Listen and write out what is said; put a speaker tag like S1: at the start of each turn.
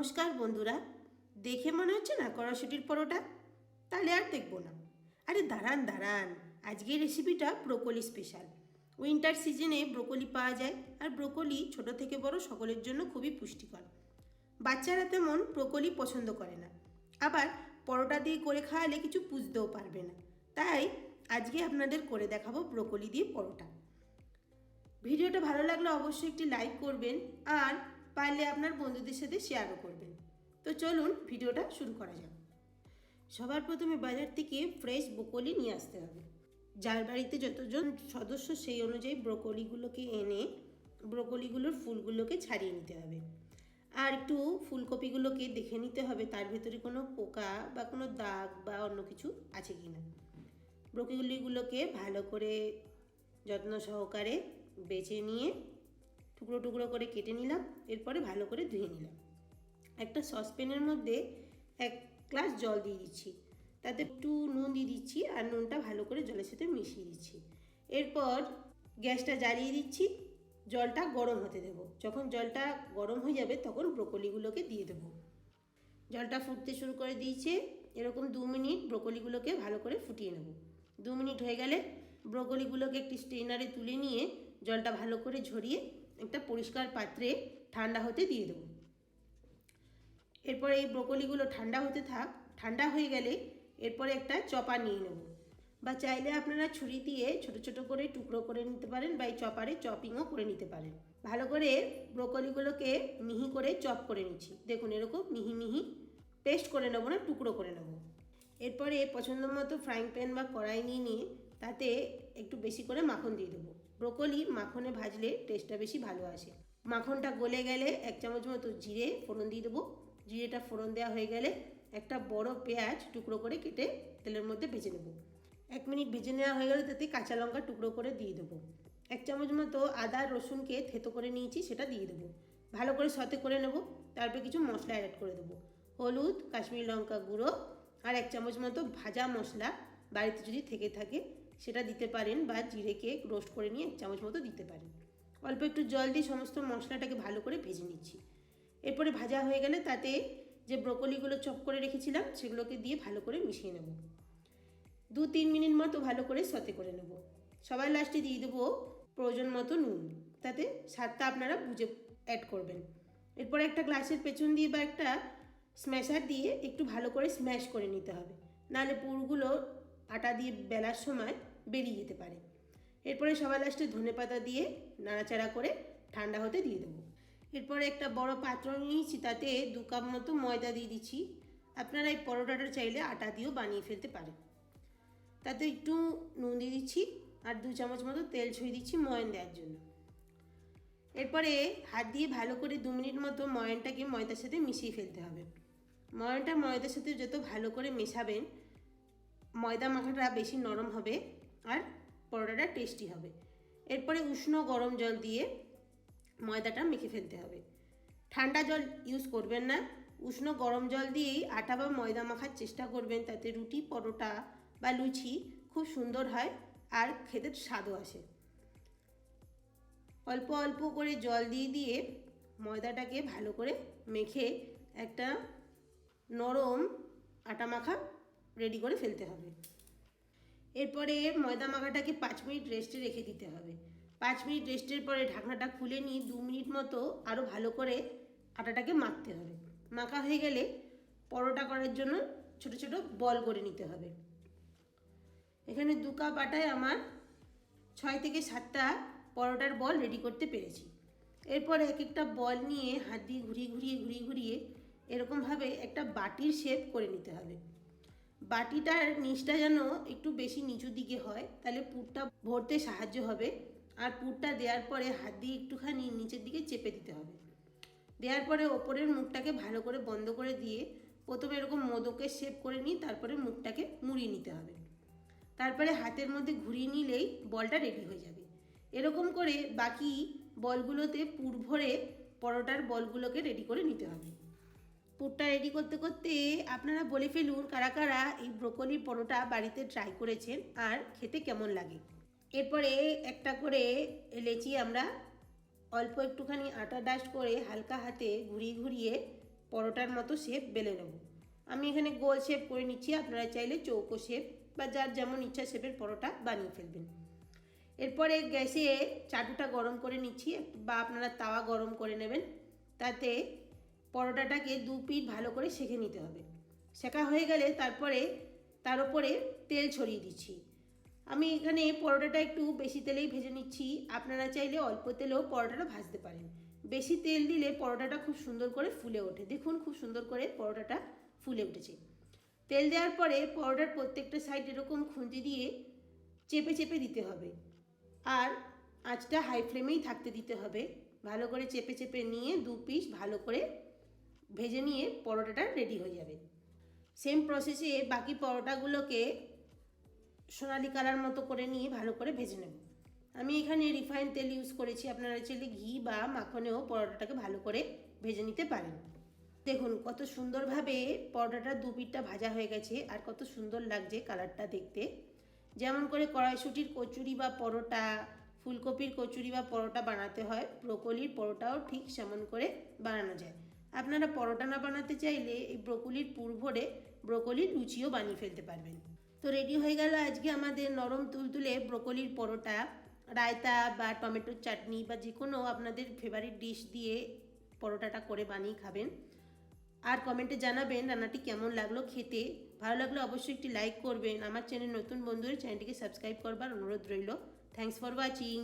S1: নমস্কার বন্ধুরা, দেখে মনে হচ্ছে না কড়াইশুঁটির পরোটা? তাহলে আর দেখবো না। আরে দাঁড়ান দাঁড়ান, আজকের রেসিপিটা ব্রোকলি স্পেশাল। উইন্টার সিজনে ব্রোকলি পাওয়া যায়, আর ব্রোকলি ছোট থেকে বড় সকলের জন্য খুবই পুষ্টিকর। বাচ্চারা তেমন ব্রোকলি পছন্দ করে না, আবার পরোটা দিয়ে করে খাওয়ালে কিছু বুঝতেও পারবে না। তাই আজকে আপনাদের করে দেখাবো ব্রোকলি দিয়ে পরোটা। ভিডিওটা ভালো লাগলে অবশ্যই একটি লাইক করবেন, আর পারলে আপনার বন্ধুদের সাথে শেয়ারও করবেন। তো চলুন ভিডিওটা শুরু করা যাক। সবার প্রথমে বাজার থেকে ফ্রেশ ব্রোকলি নিয়ে আসতে হবে। যার বাড়িতে যতজন সদস্য সেই অনুযায়ী ব্রোকলিগুলোকে এনে ব্রোকলিগুলোর ফুলগুলোকে ছাড়িয়ে নিতে হবে। আর একটু ফুলকপিগুলোকে দেখে নিতে হবে তার ভেতরে কোনো পোকা বা কোনো দাগ বা অন্য কিছু আছে কি না। ব্রোকলিগুলোকে ভালো করে যত্ন সহকারে বেছে নিয়ে টুকরো টুকরো করে কেটে নিলাম। এরপরে ভালো করে ধুয়ে নিলাম। একটা সসপ্যানের মধ্যে 1 গ্লাস জল দিয়ে দিচ্ছি, তাতে একটু নুন দিয়ে দিচ্ছি, আর নুনটা ভালো করে জলের সাথে মিশিয়ে দিচ্ছি। এরপর গ্যাসটা জ্বালিয়ে দিচ্ছি, জলটা গরম হতে দেব। যখন জলটা গরম হয়ে যাবে তখন ব্রোকলিগুলোকে দিয়ে দেবো। জলটা ফুটতে শুরু করে দিয়েছে, এরকম 2 মিনিট ব্রোকলিগুলোকে ভালো করে ফুটিয়ে নেব। 2 মিনিট হয়ে গেলে ব্রোকলিগুলোকে একটি স্ট্রেনারে তুলে নিয়ে জলটা ভালো করে ঝরিয়ে একটা পরিষ্কার পাত্রে ঠান্ডা হতে দিয়ে দেবো। এরপর এই ব্রোকলিগুলো ঠান্ডা হতে থাক। ঠান্ডা হয়ে গেলে এরপরে একটা চপার নিয়ে নেব, বা চাইলে আপনারা ছুরি দিয়ে ছোট ছোট করে টুকরো করে নিতে পারেন, বা এই চপারে চপিংও করে নিতে পারেন। ভালো করে ব্রোকলিগুলোকে মিহি করে চপ করে নিচ্ছি। দেখুন এরকম মিহি মিহি পেস্ট করে নেবো না, টুকরো করে নেব। এরপরে পছন্দ মতো ফ্রাইং প্যান বা কড়াই নিয়ে তাতে একটু বেশি করে মাখন দিয়ে দেবো। ব্রোকলি মাখনে ভাজলে টেস্টটা বেশি ভালো আসে। মাখনটা গলে গেলে 1 চামচ মতো জিরে ফোড়ন দিয়ে দেবো। জিরেটা ফোড়ন দেওয়া হয়ে গেলে একটা বড় পেঁয়াজ টুকরো করে কেটে তেলের মধ্যে ভেজে নেব। 1 মিনিট ভেজে নেওয়া হয়ে গেলে তাতে কাঁচা লঙ্কা টুকরো করে দিয়ে দেবো। 1 চামচ মতো আদা রসুনকে থেতো করে নিয়েছি, সেটা দিয়ে দেবো। ভালো করে সতে করে নেব। তারপর কিছু মশলা অ্যাড করে দেবো। হলুদ, কাশ্মীরি লঙ্কা গুঁড়ো, আর 1 চামচ মতো ভাজা মশলা বাড়িতে যদি থেকে থাকে সেটা দিতে পারেন, বা জিরেকে রোস্ট করে নিয়ে 1 চামচ মতো দিতে পারেন। অল্প একটু জল দিয়ে সমস্ত মশলাটাকে ভালো করে ভেজে নিচ্ছি। এরপরে ভাজা হয়ে গেলে তাতে যে ব্রোকলিগুলো চপ করে রেখেছিলাম সেগুলোকে দিয়ে ভালো করে মিশিয়ে নেব। 2-3 মিনিট মতো ভালো করে সতে করে নেব। সবার লাস্টে দিয়ে দেবো প্রয়োজন মতো নুন, তাতে স্বাদটা আপনারা বুঝে অ্যাড করবেন। এরপরে একটা গ্লাসের পেছন দিয়ে বা একটা স্ম্যাশার দিয়ে একটু ভালো করে স্ম্যাশ করে নিতে হবে, নাহলে পুরগুলো আটা দিয়ে বেলার সময় বেরিয়ে যেতে পারে। এরপরে সবার লাস্টে ধনেপাতা দিয়ে নাড়াচাড়া করে ঠান্ডা হতে দিয়ে দেবো। এরপরে একটা বড় পাত্র নিয়েছি, তাতে 2 কাপ মতো ময়দা দিয়ে দিচ্ছি। আপনারা এই পরোটাটা চাইলে আটা দিয়েও বানিয়ে ফেলতে পারেন। তাতে একটু নুন দিয়ে দিচ্ছি, আর 2 চামচ মতো তেল ছড়িয়ে দিচ্ছি ময়ান দেওয়ার জন্য। এরপরে হাত দিয়ে ভালো করে 2 মিনিট মতো ময়ানটাকে ময়দার সাথে মিশিয়ে ফেলতে হবে। ময়ানটা ময়দার সাথে যত ভালো করে মেশাবেন, ময়দা মাখাটা বেশি নরম হবে আর পরোটাটা টেস্টি হবে। এরপরে উষ্ণ গরম জল দিয়ে ময়দাটা মেখে ফেলতে হবে। ঠান্ডা জল ইউজ করবেন না, উষ্ণ গরম জল দিয়েই আটা বা ময়দা মাখার চেষ্টা করবেন, তাতে রুটি, পরোটা বা লুচি খুব সুন্দর হয় আর খেতে স্বাদও আসে। অল্প অল্প করে জল দিয়ে দিয়ে ময়দাটাকে ভালো করে মেখে একটা নরম আটা মাখা রেডি করে ফেলতে হবে। এরপরে ময়দা মাখাটাকে 5 মিনিট রেস্টে রেখে দিতে হবে। 5 মিনিট রেস্টের পরে ঢাকনাটা খুলে নিয়ে 2 মিনিট মতো আরও ভালো করে আটাটাকে মাখতে হবে। মাখা হয়ে গেলে পরোটা করার জন্য ছোট ছোট বল করে নিতে হবে। এখানে 2 কাপ আটায় আমার 6 থেকে 7টা পরোটার বল রেডি করতে পেরেছি। এরপর এক একটা বল নিয়ে হাত দিয়ে ঘুরিয়ে ঘুরিয়ে এরকমভাবে একটা বাটির শেপ করে নিতে হবে। বাটিটার নিচটা যেন একটু বেশি নিচু দিকে হয়, তাহলে পুরটা ভরতে সাহায্য হবে। আর পুরটা দেওয়ার পরে হাত দিয়ে একটুখানি নিচের দিকে চেপে দিতে হবে। দেওয়ার পরে ওপরের মুখটাকে ভালো করে বন্ধ করে দিয়ে প্রথমে এরকম মোদকের শেপ করে নিয়ে তারপরে মুখটাকে মুড়িয়ে নিতে হবে। তারপরে হাতের মধ্যে ঘুরিয়ে নিলেই বলটা রেডি হয়ে যাবে। এরকম করে বাকি বলগুলোতে পুর ভরে পরোটার বলগুলোকে রেডি করে নিতে হবে। পুরটা রেডি করতে করতে আপনারা বলে ফেলুন কারা কারা এই ব্রোকলির পরোটা বাড়িতে ট্রাই করেছেন আর খেতে কেমন লাগে। এরপরে একটা করে লেচি আমরা অল্প একটুখানি আটা ডাস্ট করে হালকা হাতে ঘুরিয়ে পরোটার মতো শেপ বেলে নেব। আমি এখানে গোল শেপ করে নিচ্ছি, আপনারা চাইলে চৌকো শেপ বা যার যেমন ইচ্ছা শেপের পরোটা বানিয়ে ফেলবেন। এরপরে গ্যাসে চাটুটা গরম করে নিচ্ছি, বা আপনারা তাওয়া গরম করে নেবেন। তাতে পরোটাটাকে 2 পিঠ ভালো করে সেঁকে নিতে হবে। সেঁকা হয়ে গেলে তারপরে তার উপরে তেল ছড়িয়ে দিচ্ছি। আমি এখানে পরোটাটা একটু বেশি তেলেই ভেজে নিচ্ছি, আপনারা চাইলে অল্প তেলেও পরোটাটা ভাজতে পারেন। বেশি তেল দিলে পরোটাটা খুব সুন্দর করে ফুলে ওঠে। দেখুন খুব সুন্দর করে পরোটাটা ফুলে উঠেছে। তেল দেওয়ার পরে পরোটার প্রত্যেকটা সাইড এরকম খুন্তি দিয়ে চেপে চেপে দিতে হবে, আর আঁচটা হাই ফ্লেমেই থাকতে দিতে হবে। ভালো করে চেপে চেপে নিয়ে 2 পিস ভালো করে ভেজে নিয়ে পরোটাটা রেডি হয়ে যাবে। সেম প্রসেসে বাকি পরোটাগুলোকে সোনালি কালার মতো করে নিয়ে ভালো করে ভেজে নেব। আমি এখানে রিফাইন তেল ইউজ করেছি, আপনারা চাইলে ঘি বা মাখনেও পরোটাটাকে ভালো করে ভেজে নিতে পারেন। দেখুন কত সুন্দরভাবে পরোটাটা 2 পিঠটা ভাজা হয়ে গেছে, আর কত সুন্দর লাগছে কালারটা দেখতে। যেমন করে কড়াইশুঁটির কচুরি বা পরোটা, ফুলকপির কচুরি বা পরোটা বানাতে হয়, ব্রোকলির পরোটাও ঠিক সেমন করে বানানো যায়। আপনারা পরোটা না বানাতে চাইলে এই ব্রোকলির পুর ভরে ব্রোকলির লুচিও বানিয়ে ফেলতে পারবেন। তো রেডি হয়ে গেল আজকে আমাদের নরম তুলতুলে ব্রোকলির পরোটা। রায়তা বা টমেটোর চাটনি বা যে কোনো আপনাদের ফেভারিট ডিশ দিয়ে পরোটাটা করে বানিয়ে খাবেন। আর কমেন্টে জানাবেন রান্নাটি কেমন লাগলো খেতে। ভালো লাগলে অবশ্যই একটি লাইক করবেন। আমার চ্যানেল নতুন বন্ধুদের চ্যানেলটিকে সাবস্ক্রাইব করবার অনুরোধ রইল। Thanks for watching.